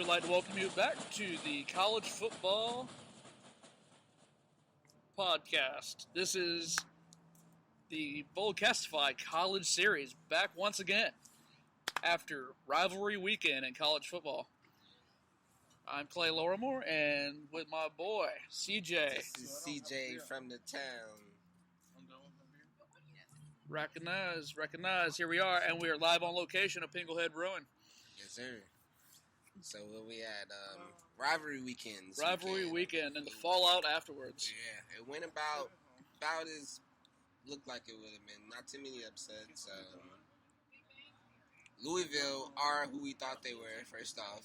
like to welcome you back to the College Football Podcast. This is the Boldcastify College Series, back once again after Rivalry weekend in college football. I'm Clay Lorimore, and with my boy, CJ. This is CJ from the town. Recognize. Here we are, and we are live on location at Pinglehead Brewing. Yes, sir. So where we at? Rivalry weekend. Rivalry weekend and the fallout afterwards. Yeah, it went about as looked like it would have been. Not too many upsets. Louisville are who we thought they were. First off,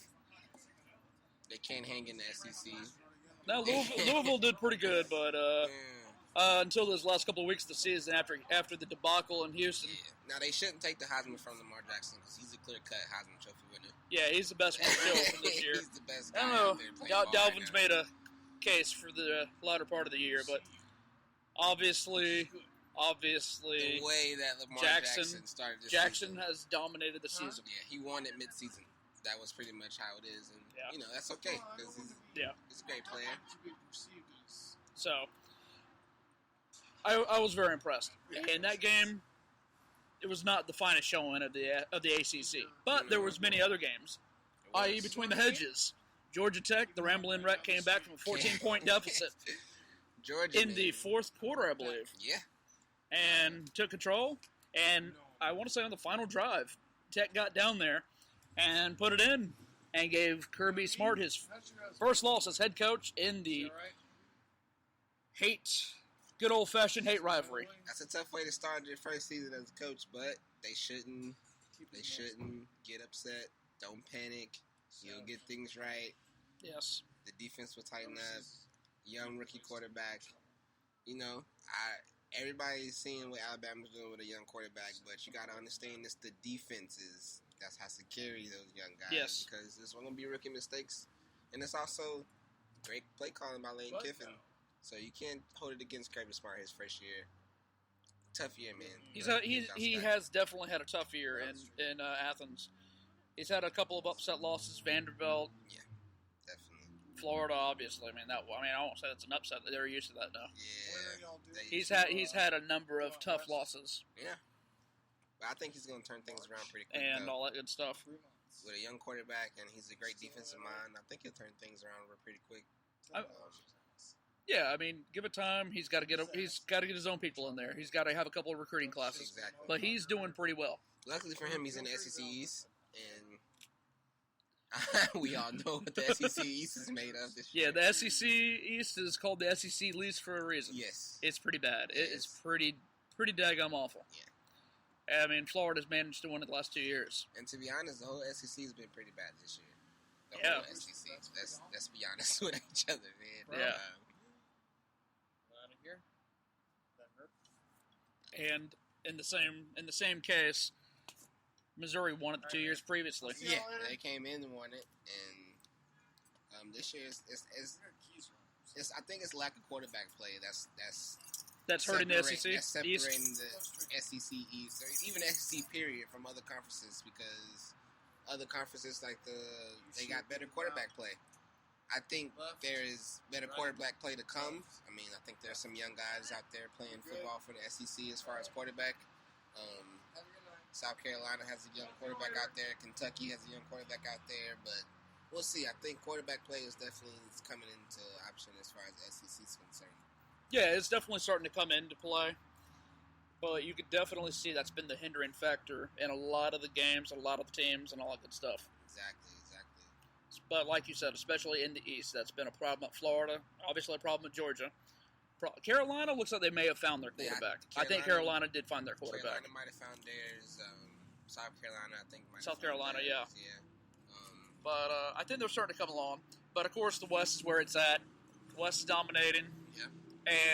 they can't hang in the SEC. No, Louisville did pretty good, but until those last couple of weeks of the season after the debacle in Houston. Yeah. Now, they shouldn't take the Heisman from Lamar Jackson because he's a clear-cut Heisman Trophy winner. Yeah, he's the best one still from this year. He's the best guy I out there don't know. playing ball Dalvin's right made a case for the latter part of the year, but obviously, the way that Lamar Jackson started this season. has dominated the season. Yeah, he won it mid-season. That was pretty much how it is, and that's okay because he's a great player. So, I was very impressed. In that game, it was not the finest showing of the ACC, but there was many other games, i.e. between the hedges. Georgia Tech, the Ramblin' Wreck came back from a 14-point deficit in the fourth quarter, I believe. Yeah. And took control, and I want to say on the final drive, Tech got down there and put it in and gave Kirby Smart his first loss as head coach in the good old-fashioned hate rivalry. That's a tough way to start your first season as a coach, but they shouldn't get upset. Don't panic. You'll get things right. Yes. The defense will tighten up. Young rookie quarterback. Everybody's seeing what Alabama's doing with a young quarterback, but you got to understand this. The defense that has to carry those young guys. Yes. Because there's going to be rookie mistakes, and it's also great play calling by Lane Kiffin. So you can't hold it against Kirby Smart his first year. Tough year, man. He has definitely had a tough year in Athens. He's had a couple of upset losses. Vanderbilt. Yeah, definitely. Florida, obviously. I won't say it's an upset. They're used to that now. Yeah. He's had a number of tough losses. Yeah. But I think he's going to turn things around pretty quick. And all that good stuff. With a young quarterback, and he's a great defensive mind, I think he'll turn things around pretty quick. Yeah, give it time. He's got to get his own people in there. He's got to have a couple of recruiting classes. Exactly. But he's doing pretty well. Luckily for him, he's in the SEC East, and we all know what the SEC East is made of this year. Yeah, the SEC East is called the SEC least for a reason. Yes. It's pretty bad. It is pretty daggum awful. Yeah. Florida's managed to win it the last 2 years. And to be honest, the whole SEC has been pretty bad this year. The whole SEC. Let's be honest with each other, man. Yeah. Out of here. That hurt. And in the same case, Missouri won it the 2 years previously. Yeah, they came in and won it, and this year I think it's lack of quarterback play that's hurting the SEC. That's separating the SEC East, or even SEC period, from other conferences, because other conferences they got better quarterback play. I think there is better quarterback play to come. I think there's some young guys out there playing football for the SEC as far as quarterback. South Carolina has a young quarterback out there. Kentucky has a young quarterback out there. But we'll see. I think quarterback play is definitely coming into option as far as the SEC is concerned. Yeah, it's definitely starting to come into play. But you could definitely see that's been the hindering factor in a lot of the games, a lot of the teams, and all that good stuff. Exactly. But like you said, especially in the East, that's been a problem at Florida. Obviously a problem at Georgia. Carolina looks like they may have found their quarterback. I think Carolina did find their quarterback. Carolina might have found theirs. South Carolina, I think, might have South Carolina, theirs. yeah. But I think they're starting to come along. But, of course, the West is where it's at. The West is dominating. Yeah.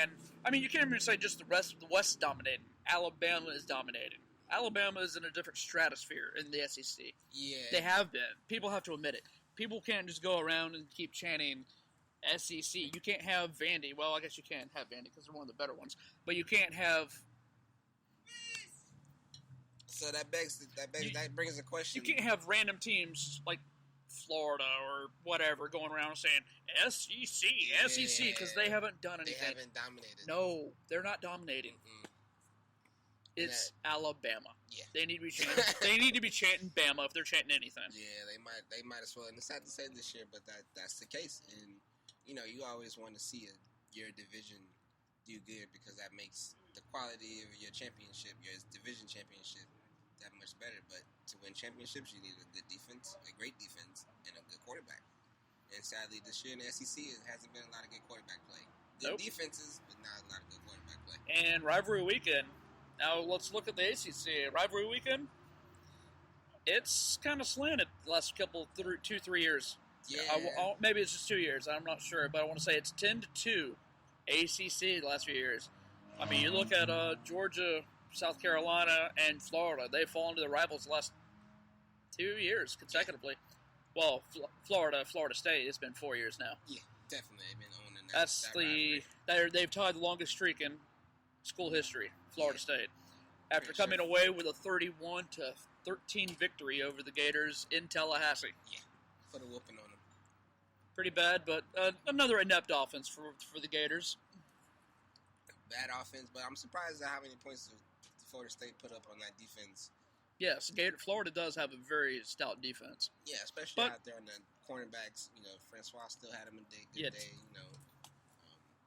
And, you can't even say just the rest of the West is dominating. Alabama is dominating. Alabama is in a different stratosphere in the SEC. Yeah. They have been. People have to admit it. People can't just go around and keep chanting SEC. You can't have Vandy. Well, I guess you can have Vandy because they're one of the better ones. But you can't have... So that brings a question. You can't have random teams like Florida or whatever going around saying SEC, SEC, because they haven't done anything. They haven't dominated. No, they're not dominating. Mm-mm. It's Alabama. Yeah. They need to be chanting. They need to be chanting Bama if they're chanting anything. Yeah, they might as well. And it's sad to say this year, but that's the case. And you always want to see your division do good because that makes the quality of your championship, your division championship, that much better. But to win championships, you need a good defense, a great defense, and a good quarterback. And sadly, this year in the SEC, it hasn't been a lot of good quarterback play. Good defenses, but not a lot of good quarterback play. And rivalry weekend. Now let's look at the ACC rivalry weekend. It's kind of slanted the last couple 2-3 years. Yeah, maybe it's just 2 years. I'm not sure, but I want to say it's 10-2 ACC the last few years. I mean, you look at Georgia, South Carolina, and Florida. They've fallen to the rivals the last 2 years consecutively. Well, Florida State. It's been 4 years now. Yeah, definitely. They've been owning that. They've tied the longest streak in school history. Florida State, after coming away with a 31-13 victory over the Gators in Tallahassee. Yeah, put a whooping on them. Pretty bad, but another inept offense for the Gators. Bad offense, but I'm surprised at how many points Florida State put up on that defense. Yes, Florida does have a very stout defense. Yeah, especially out there on the cornerbacks. Francois still had him a good day.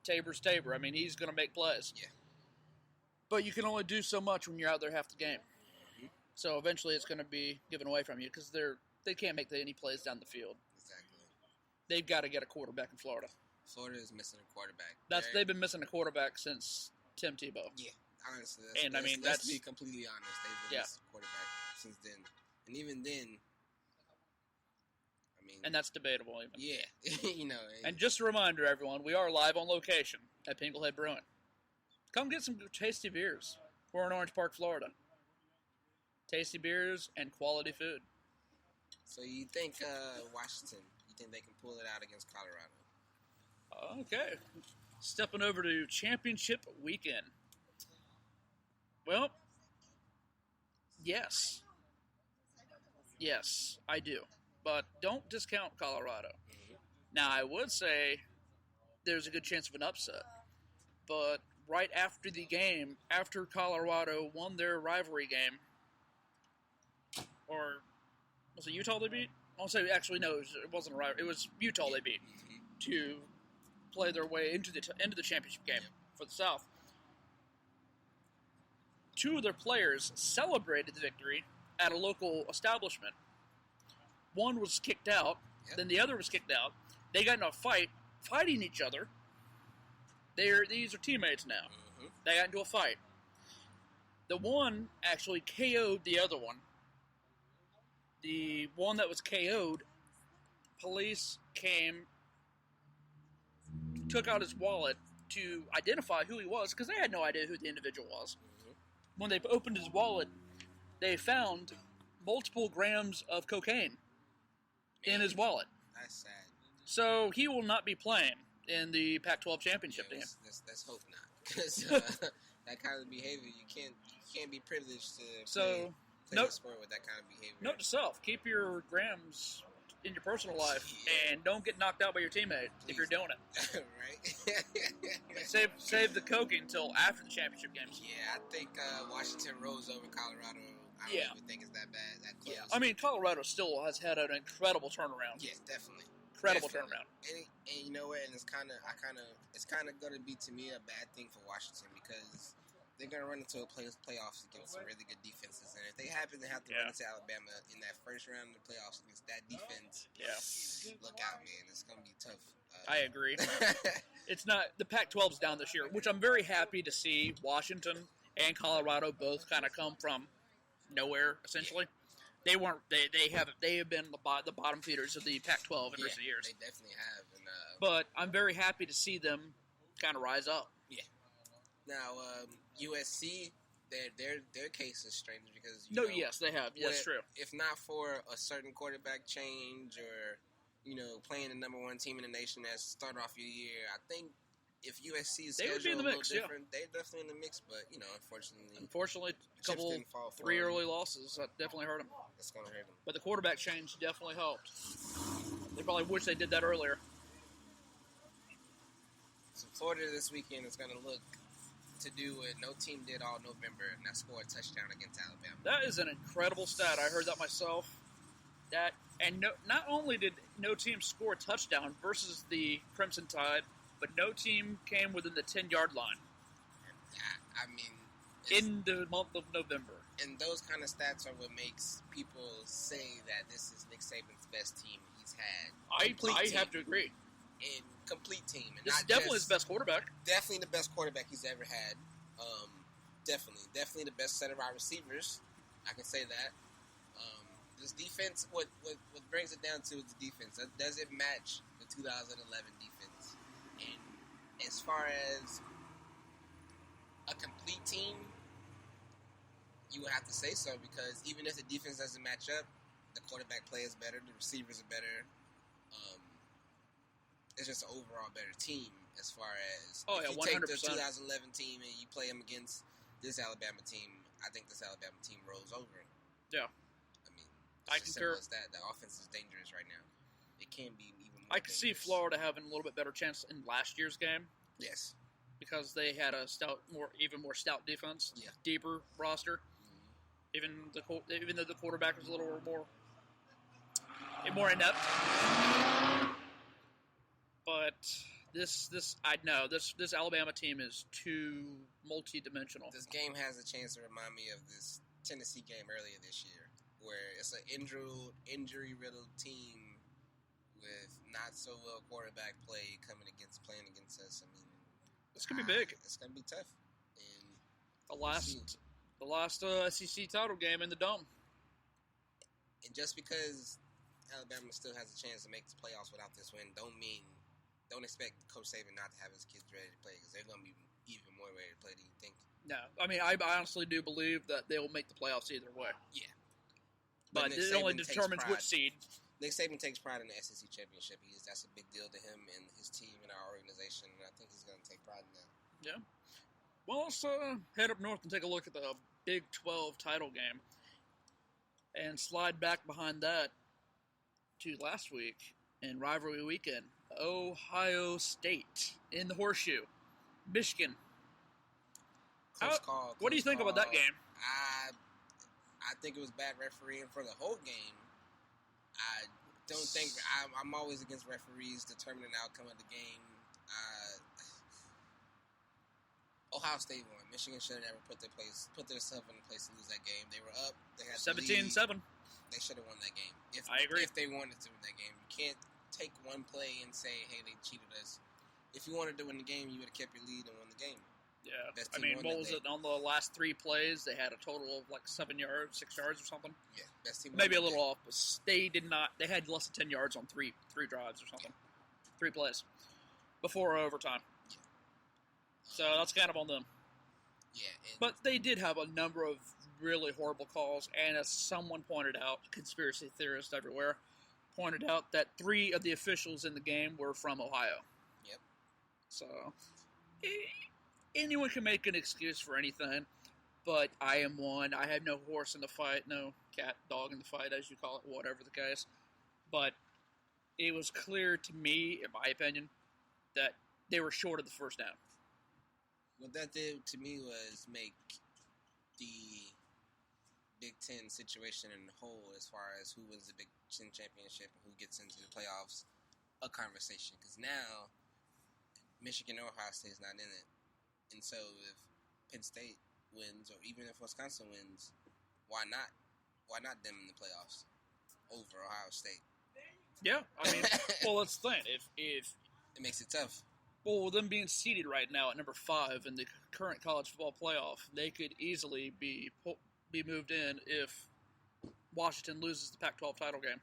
Tabor's Tabor. I mean, he's going to make plays. Yeah. But you can only do so much when you're out there half the game. Mm-hmm. So eventually it's going to be given away from you because they can't make any plays down the field. Exactly. They've got to get a quarterback in Florida. Florida is missing a quarterback. They've been missing a quarterback since Tim Tebow. Yeah, honestly. Let's be completely honest. They've been missing a quarterback since then. And even then, I mean... And that's debatable even. Yeah. And just a reminder, everyone, we are live on location at Pinklehead Brewing. Come get some tasty beers. We're in Orange Park, Florida. Tasty beers and quality food. So you think Washington, you think they can pull it out against Colorado? Okay. Stepping over to championship weekend. Well, yes. Yes, I do. But don't discount Colorado. Mm-hmm. Now, I would say there's a good chance of an upset. But right after the game, after Colorado won their rivalry game, or was it Utah they beat? I'll say, actually, no, it wasn't a rivalry. It was Utah they beat to play their way into the championship game for the South. Two of their players celebrated the victory at a local establishment. One was kicked out, then the other was kicked out. They got in a fight, fighting each other. These are teammates now. Mm-hmm. They got into a fight. The one actually KO'd the other one. The one that was KO'd, police came, took out his wallet to identify who he was, because they had no idea who the individual was. Mm-hmm. When they opened his wallet, they found multiple grams of cocaine in his wallet. That's sad. So he will not be playing in the Pac-12 championship game. Let's hope not, because that kind of behavior, you can't be privileged to play a sport with that kind of behavior. Note to self: keep your grams in your personal life, and don't get knocked out by your teammate if you're doing it. Right. Save the coke until after the championship games. Yeah, I think Washington rolls over Colorado. I don't even think it's that bad. That close. Yeah, I mean Colorado still has had an incredible turnaround. Yes, definitely. Incredible turnaround. And you know what? And it's kind of going to be to me a bad thing for Washington because they're going to run into a playoffs against some really good defenses, and if they happen to have to run into Alabama in that first round of the playoffs against that defense, look out, man! It's going to be tough. I agree. It's not the Pac-12's down this year, which I'm very happy to see. Washington and Colorado both kind of come from nowhere, essentially. They weren't. They have been the bottom feeders of the Pac-12 in recent years. They definitely have. And, but I'm very happy to see them kind of rise up. Yeah. Now USC, their case is strange because yes, they have. Yeah, that's true. If not for a certain quarterback change or playing the number one team in the nation as start off your year, I think if USC's They would be schedule in the a little mix, different, they're definitely in the mix. But Unfortunately, a chips couple, didn't fall for 3 them. early losses that definitely hurt them. It's gonna hurt them. But the quarterback change definitely helped. They probably wish they did that earlier. So Florida this weekend is gonna look to do what no team did all November, and that's score a touchdown against Alabama. That is an incredible stat. I heard that myself. Not only did no team score a touchdown versus the Crimson Tide, but no team came within the 10-yard line. I mean, in the month of November. And those kind of stats are what makes people say that this is Nick Saban's best team he's had. I have to agree. And complete team. And this not is definitely just, his best quarterback. Definitely the best quarterback he's ever had. Definitely the best set of wide receivers. I can say that. This defense, what brings it down to is the defense. Does it match the 2011 defense? And as far as a complete team, you would have to say so, because even if the defense doesn't match up, the quarterback play is better, the receivers are better. It's just an overall better team as far as if you 100%. take the 2011 team and you play them against this Alabama team, I think this Alabama team rolls over. Yeah. I mean, I it's as concur. simple as that. The offense is dangerous right now. It can be even more I could see dangerous. Florida having a little bit better chance in last year's game. Yes. Because they had a even more stout defense, Yeah. deeper roster. Even though the quarterback was a little more inept, but this Alabama team is too multi-dimensional. This game has a chance to remind me of this Tennessee game earlier this year, where it's an injury-riddled team with not so well quarterback play playing against us. I mean, it's gonna be big. It's gonna be tough. And the last SEC title game in the Dome. And just because Alabama still has a chance to make the playoffs without this win, don't expect Coach Saban not to have his kids ready to play, because they're gonna be even more ready to play than you think. No, I mean, I honestly do believe that they will make the playoffs either way. Yeah. But it only determines which seed. Nick Saban takes pride in the SEC championship. That's a big deal to him and his team and our organization, and I think he's going to take pride in that. Yeah. Well, let's head up north and take a look at the Big 12 title game and slide back behind that to last week in rivalry weekend. Ohio State in the Horseshoe. Michigan. What do you think about that game? I think it was bad refereeing for the whole game. I don't think I'm always against referees determining the outcome of the game. Ohio State won. Michigan should have never put themselves in a place to lose that game. They were up. They had 17-7. They should have won that game. I agree. If they wanted to win that game, you can't take one play and say, "Hey, they cheated us." If you wanted to win the game, you would have kept your lead and won the game. Yeah, I mean, what was it on the last 3 plays? They had a total of like 7 yards, 6 yards, or something. Yeah, best team. Maybe a little off, but they did not. They had less than 10 yards on three drives or something, 3 plays before overtime. Yeah. So that's kind of on them. Yeah, but they did have a number of really horrible calls, and as someone pointed out, conspiracy theorists everywhere pointed out that 3 of the officials in the game were from Ohio. Yep. So anyone can make an excuse for anything, but I am one. I have no horse in the fight, no cat, dog in the fight, as you call it, whatever the case. But it was clear to me, in my opinion, that they were short of the first down. What that did to me was make the Big Ten situation in the whole, as far as who wins the Big Ten championship and who gets into the playoffs, a conversation. Because now, Michigan or Ohio State is not in it. And so if Penn State wins, or even if Wisconsin wins, why not? Why not them in the playoffs over Ohio State? Yeah, I mean, well, that's the thing. If it makes it tough. Well, them being seated right now at number 5 in the current college football playoff, they could easily be moved in if Washington loses the Pac-12 title game.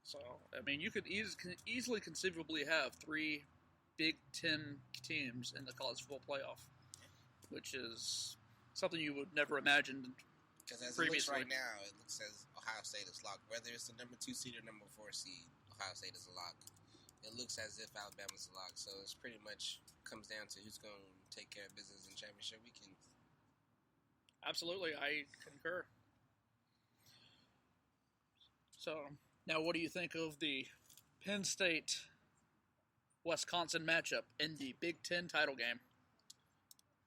So, I mean, you could easily conceivably have 3 Big Ten teams in the college football playoff, which is something you would never imagine. Because as it looks right now, it looks as Ohio State is locked. Whether it's the number 2 seed or number 4 seed, Ohio State is a lock. it looks as if Alabama's a lock. So it's pretty much comes down to who's going to take care of business in championship weekend. Absolutely, I concur. So, now what do you think of the Penn State-Wisconsin matchup in the Big Ten title game?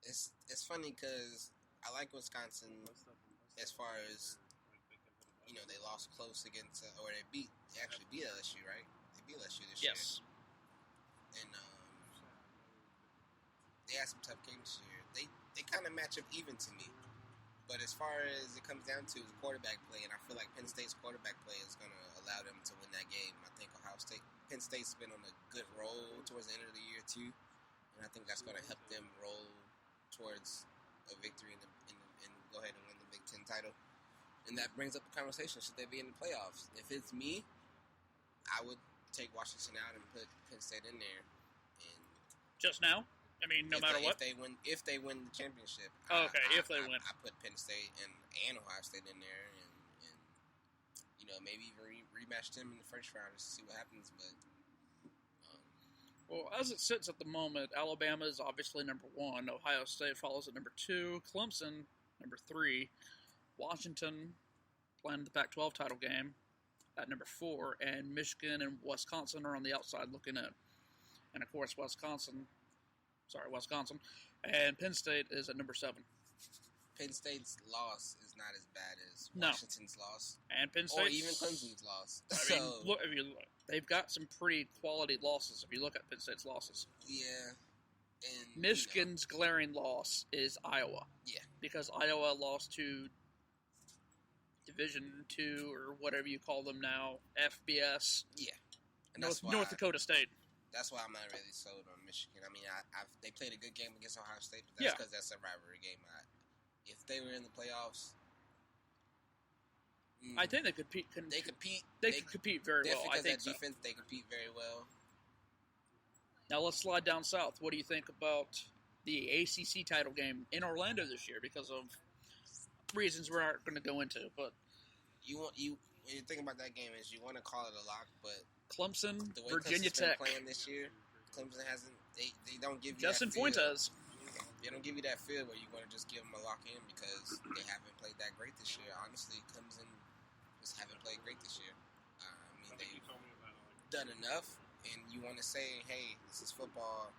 It's funny because I like Wisconsin as far as, they lost close against, or they actually beat LSU, right? They beat LSU this year. Yes. And they had some tough games this year. They kind of match up even to me. But as far as it comes down to the quarterback play, and I feel like Penn State's quarterback play is going to allow them to win that game. I think Penn State's been on a good roll towards the end of the year too, and I think that's going to help them roll towards a victory and go ahead and win the Big Ten title. And that brings up the conversation: should they be in the playoffs? If it's me, I would take Washington out and put Penn State in there. And just now? I mean, no matter what? If they win the championship. If they win. I put Penn State and Ohio State in there and maybe even rematch them in the first round just to see what happens. But well, as it sits at the moment, Alabama is obviously number 1. Ohio State follows at number 2. Clemson, number 3. Washington, playing the Pac-12 title game, at number 4. And Michigan and Wisconsin are on the outside looking in. And, of course, Wisconsin, and Penn State is at number 7. Penn State's loss is not as bad as Washington's loss. And Penn State, or even Clemson's loss. I mean, look, they've got some pretty quality losses if you look at Penn State's losses. Yeah. And Michigan's glaring loss is Iowa. Yeah. Because Iowa lost to Division II or whatever you call them now, FBS. Yeah. And North Dakota State. That's why I'm not really sold on Michigan. I mean, they played a good game against Ohio State, but that's because that's a rivalry game. If they were in the playoffs, I think they could compete. They could compete very well. I think that defense, they compete very well. Now let's slide down south. What do you think about the ACC title game in Orlando this year? Because of reasons we aren't going to go into, but when you think about that game, is you want to call it a lock, but Clemson, the way Virginia Clemson's Tech been playing this year, Clemson hasn't. They don't give you Justin that feel. Fuentes. They don't give you that feel where you want to just give them a lock in because they haven't played that great this year. Honestly, Clemson just haven't played great this year. They've done enough, and you want to say, hey, this is football.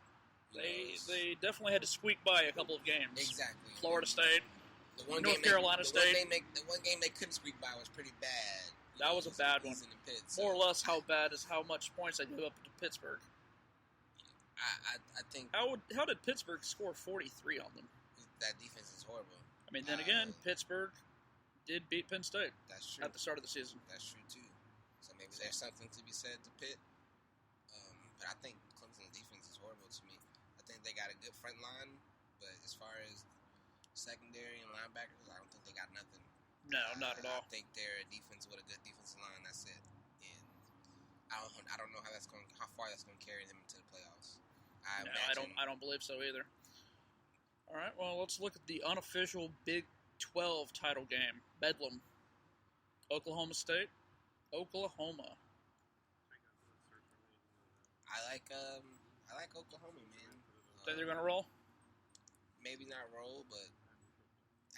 They definitely had to squeak by a couple of games. Exactly. Florida State, North Carolina State. The one game they couldn't squeak by was pretty bad. That was a bad one. In the pit, so. More or less how bad is how much points they gave up to Pittsburgh. I think... How did Pittsburgh score 43 on them? That defense is horrible. I mean, then again, Pittsburgh did beat Penn State. That's true. At the start of the season. That's true, too. So maybe there's something to be said to Pitt. But I think Clemson's defense is horrible to me. I think they got a good front line, but as far as secondary and linebackers, I don't think they got nothing. No, not at all. I think they're a defense with a good defensive line. That's it. And I don't know how far that's going to carry them into the playoffs. I don't believe so either. All right, well, let's look at the unofficial Big 12 title game. Bedlam. Oklahoma State. Oklahoma. I like Oklahoma, man. Think they're going to roll? Maybe not roll, but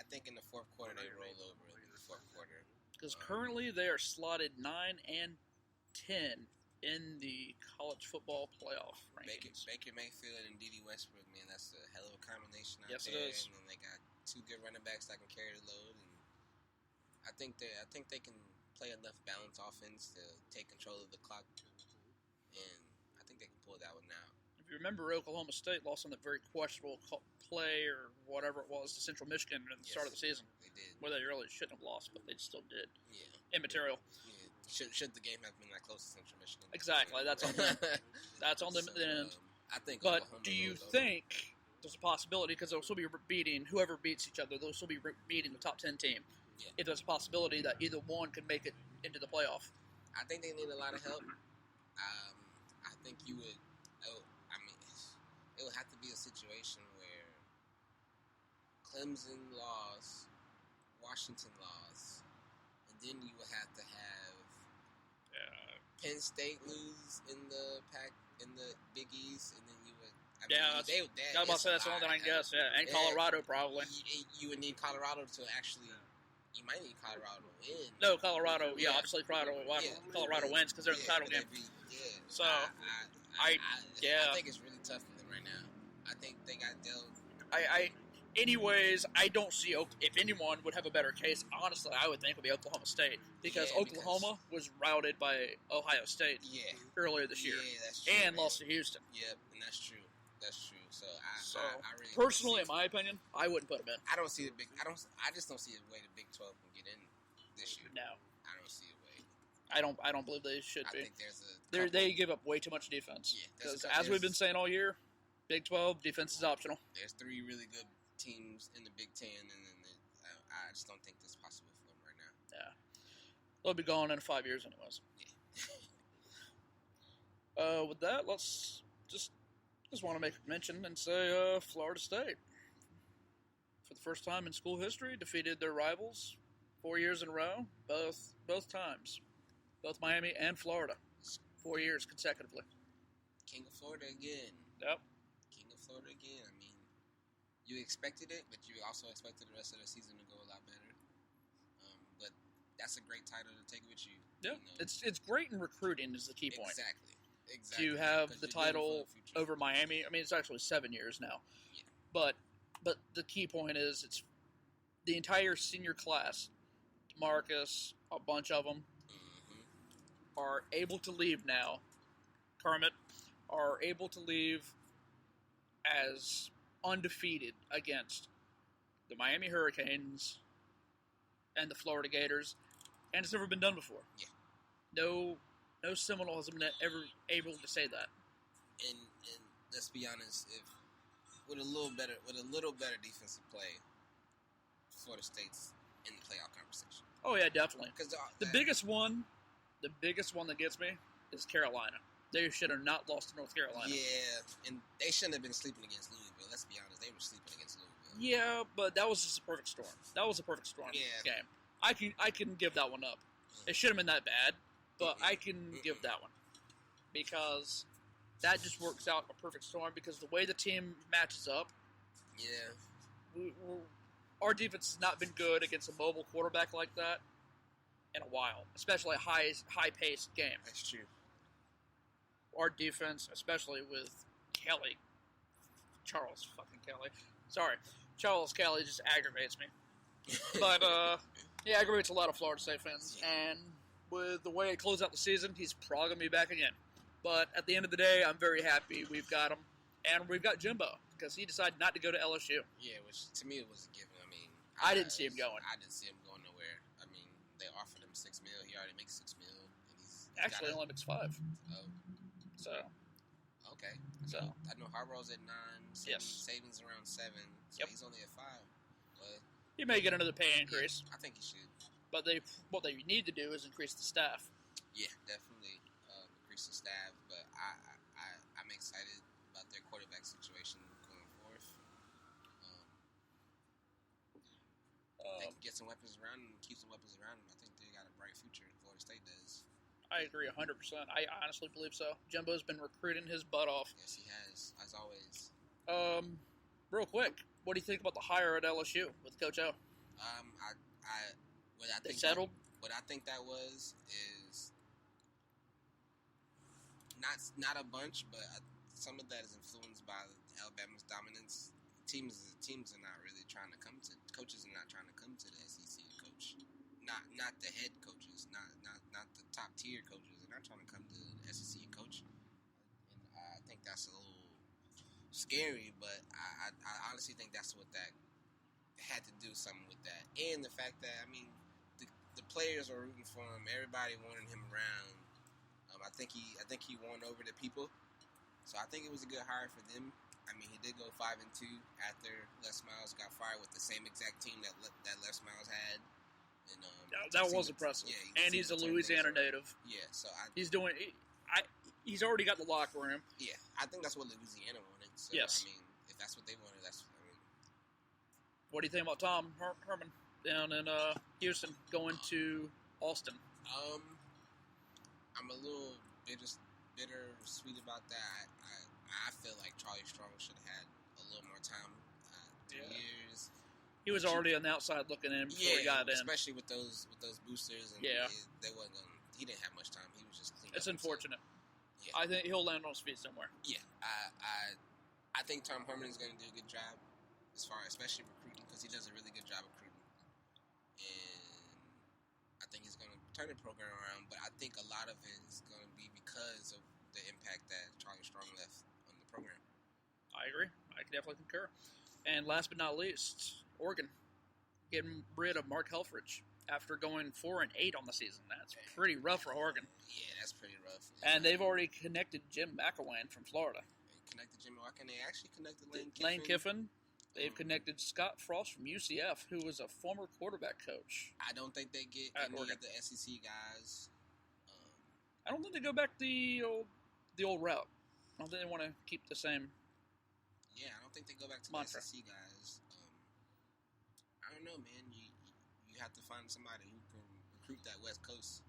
I think in the fourth quarter they roll over in the fourth quarter. Because currently they are slotted 9 and 10 in the college football playoff rankings. Baker Mayfield and D.D. Westbrook, man, that's a hell of a combination out there. Yes, it is. And then they got 2 good running backs that can carry the load, and I think they can play enough balanced offense to take control of the clock, and I think they can pull that one out. If you remember, Oklahoma State lost on the very questionable play or whatever it was to Central Michigan at the start of the season. They did. Where they really shouldn't have lost, but they still did. Yeah. Immaterial. Yeah. Should the game have been that close to Central Michigan? Exactly. That's on them. That's on them at the end. I think. But Oklahoma do you think there's a possibility, because they'll still be beating whoever beats each other, they'll still be beating the top 10 team? Yeah. If there's a possibility that either one could make it into the playoff? I think they need a lot of help. I think you would. It would have to be a situation where Clemson lost, Washington lost, and then you would have to have Penn State lose in the in the Big East, and then you would. I was about to say that's the only thing I can guess. Yeah, and Colorado probably. You would need Colorado to actually. You might need Colorado to win. No, Colorado. Yeah, obviously Colorado wins because they're in the title game. So I think it's really tough for them right now. I think they got dealt. Anyways, I don't see if anyone would have a better case. Honestly, I would think it would be Oklahoma State because Oklahoma was routed by Ohio State earlier this year, that's true, and lost to Houston. Yep, and that's true. That's true. So I really personally, in my opinion, I wouldn't put them in. I don't see the big. I just don't see a way the Big 12 can get in this year. No, I don't see a way. I don't believe they should be. I think they give up way too much defense. Yeah, because as we've been saying all year, Big 12 defense is optional. There's 3 really good teams in the Big 10, and then I just don't think that's possible for them right now. Yeah, they'll be gone in 5 years, anyways. Yeah. With that, let's just want to make a mention and say Florida State, for the first time in school history, defeated their rivals 4 years in a row, both times, both Miami and Florida, 4 years consecutively. King of Florida again. Yep. King of Florida again. I mean, you expected it, but you also expected the rest of the season to go a lot better. But that's a great title to take with you. Yeah, you know. It's great in recruiting is the key point. Exactly. To have the title over Miami. I mean, it's actually 7 years now. Yeah. But the key point is it's the entire senior class. Marcus, a bunch of them, are able to leave now. Kermit are able to leave as undefeated against the Miami Hurricanes and the Florida Gators, and it's never been done before. Yeah. No Seminole has been ever able to say that. And let's be honest, if with a little better defensive play, Florida State's in the playoff conversation. Oh yeah, definitely. Because the biggest one that gets me is Carolina. They should have not lost to North Carolina. Yeah, and they shouldn't have been sleeping against Louisville. Let's be honest, they were sleeping against Louisville. Yeah, but that was just a perfect storm. That was a perfect storm game. I can give that one up. It shouldn't have been that bad, but I can give that one because that just works out a perfect storm because the way the team matches up. Yeah. Our defense has not been good against a mobile quarterback like that in a while, especially a high-paced game. That's true. Our defense, especially with Kelly, Charles Kelly just aggravates me. But he aggravates a lot of Florida State fans, and with the way it closed out the season, he's probably going to be back again. But at the end of the day, I'm very happy we've got him, and we've got Jimbo, because he decided not to go to LSU. Yeah, which to me it was a given. I mean, I didn't see him going. I didn't see him going nowhere. I mean, they offered him $6 million. He already makes $6 million, and he's actually only makes $5 million. Oh, so okay. I know Harbaugh's at 9. Saban's around 7. So he's only at 5. But he may get another pay increase. Yeah, I think he should. But what they need to do is increase the staff. Yeah, definitely increase the staff. But I'm excited about their quarterback situation going forth. They can get some weapons around him and keep some weapons around him. I think they got a bright future. Florida State does. I agree 100%. I honestly believe so. Jimbo's been recruiting his butt off. Yes, he has, as always. Real quick, what do you think about the hire at LSU with Coach O? They settled? What I think that was is not a bunch, but some of that is influenced by Alabama's dominance. Teams are not really trying to come to coaches are not trying to come to the SEC to coach. Not the head coaches, not the top tier coaches. They're not trying to come to the SEC and coach. And I think that's a little scary, but I honestly think that's what that had to do something with that, and the fact that the players were rooting for him. Everybody wanted him around. I think he won over the people, so I think it was a good hire for them. I mean, he did go 5-2 after Les Miles got fired with the same exact team that Les Miles had. And, that was impressive. Yeah, and he's a Louisiana native. Yeah, so he's already got the locker room. Yeah, I think that's what Louisiana wanted. So, yes. I mean, if that's what they wanted, What do you think about Tom Herman down in Houston going to Austin? I'm a little bittersweet about that. I feel like Charlie Strong should have had a little more time. 2 years. He was already on the outside looking in before he got in. Especially with those boosters. And they wasn't going. He didn't have much time. He was just cleaning. It's unfortunate. Yeah. I think he'll land on his feet somewhere. Yeah, I think Tom Herman is going to do a good job as far, especially recruiting, because he does a really good job recruiting, and I think he's going to turn the program around. But I think a lot of it is going to be because of the impact that Charlie Strong left on the program. I agree. I can definitely concur. And last but not least, Oregon getting rid of Mark Helfrich after going 4-8 on the season. That's pretty rough for Oregon. Yeah, that's pretty rough. And they've already connected Jim McElwain from Florida. They connected Jim McElwain. They actually connected Lane Kiffin. They've connected Scott Frost from UCF, who was a former quarterback coach. I don't think they get any Oregon. of the SEC guys. I don't think they go back the old route. I don't think they want to keep the same. Yeah, I don't think they go back to mantra. The SEC guys. I don't know, man. You have to find somebody who can recruit that West Coast.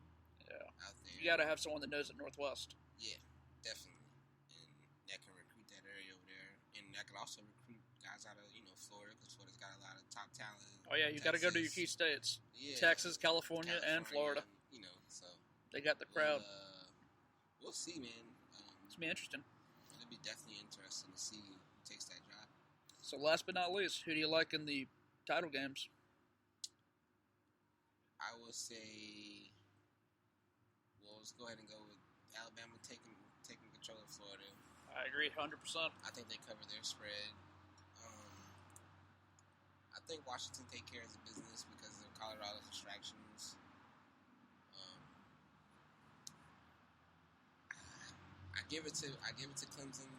Out there. You got to have someone that knows the Northwest. Yeah, definitely, and that can recruit that area over there, and that can also recruit guys out of Florida, because Florida's got a lot of top talent. Oh yeah, you got to go to your key states: Texas, California, and Florida. So they got the crowd. We'll see, man. It's gonna be interesting. It'll be definitely interesting to see who takes that job. So last but not least, who do you like in the title games? I will say, let's go ahead and go with Alabama taking control of Florida. I agree 100%. I think they cover their spread. I think Washington take care of the business because of Colorado's distractions. I give it to Clemson.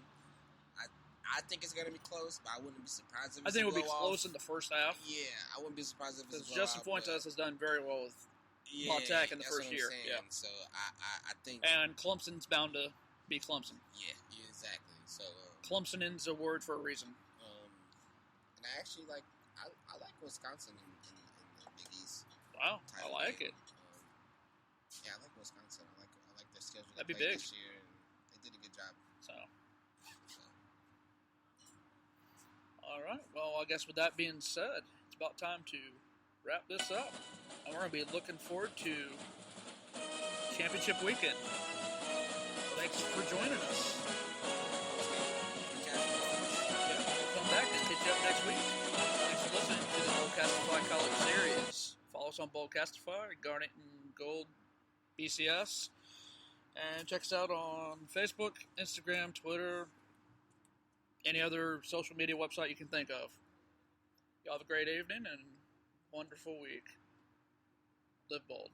I think it's going to be close, but I wouldn't be surprised if it's I think a it'll be blowout. close in the first half. Yeah, I wouldn't be surprised if it's a blowout. Justin Fuentes has done very well with Tech in the first year. Saying. Yeah. So I think. And Clemson's bound to be Clemson. Yeah, exactly. So Clemson's a word for a reason. And I actually like Wisconsin in the Big East. Wow, I like it. Yeah, I like Wisconsin. I like their schedule. That'd be big this year, and they did a good job. So. All right. Well, I guess with that being said, it's about time to wrap this up. And we're going to be looking forward to Championship Weekend. Thanks for joining us. Yeah, we'll come back and hit you up next week. Thanks for listening to the Boldcastify College Series. Follow us on Boldcastify, Garnet and Gold BCS. And check us out on Facebook, Instagram, Twitter, any other social media website you can think of. Y'all have a great evening and wonderful week. Live bold.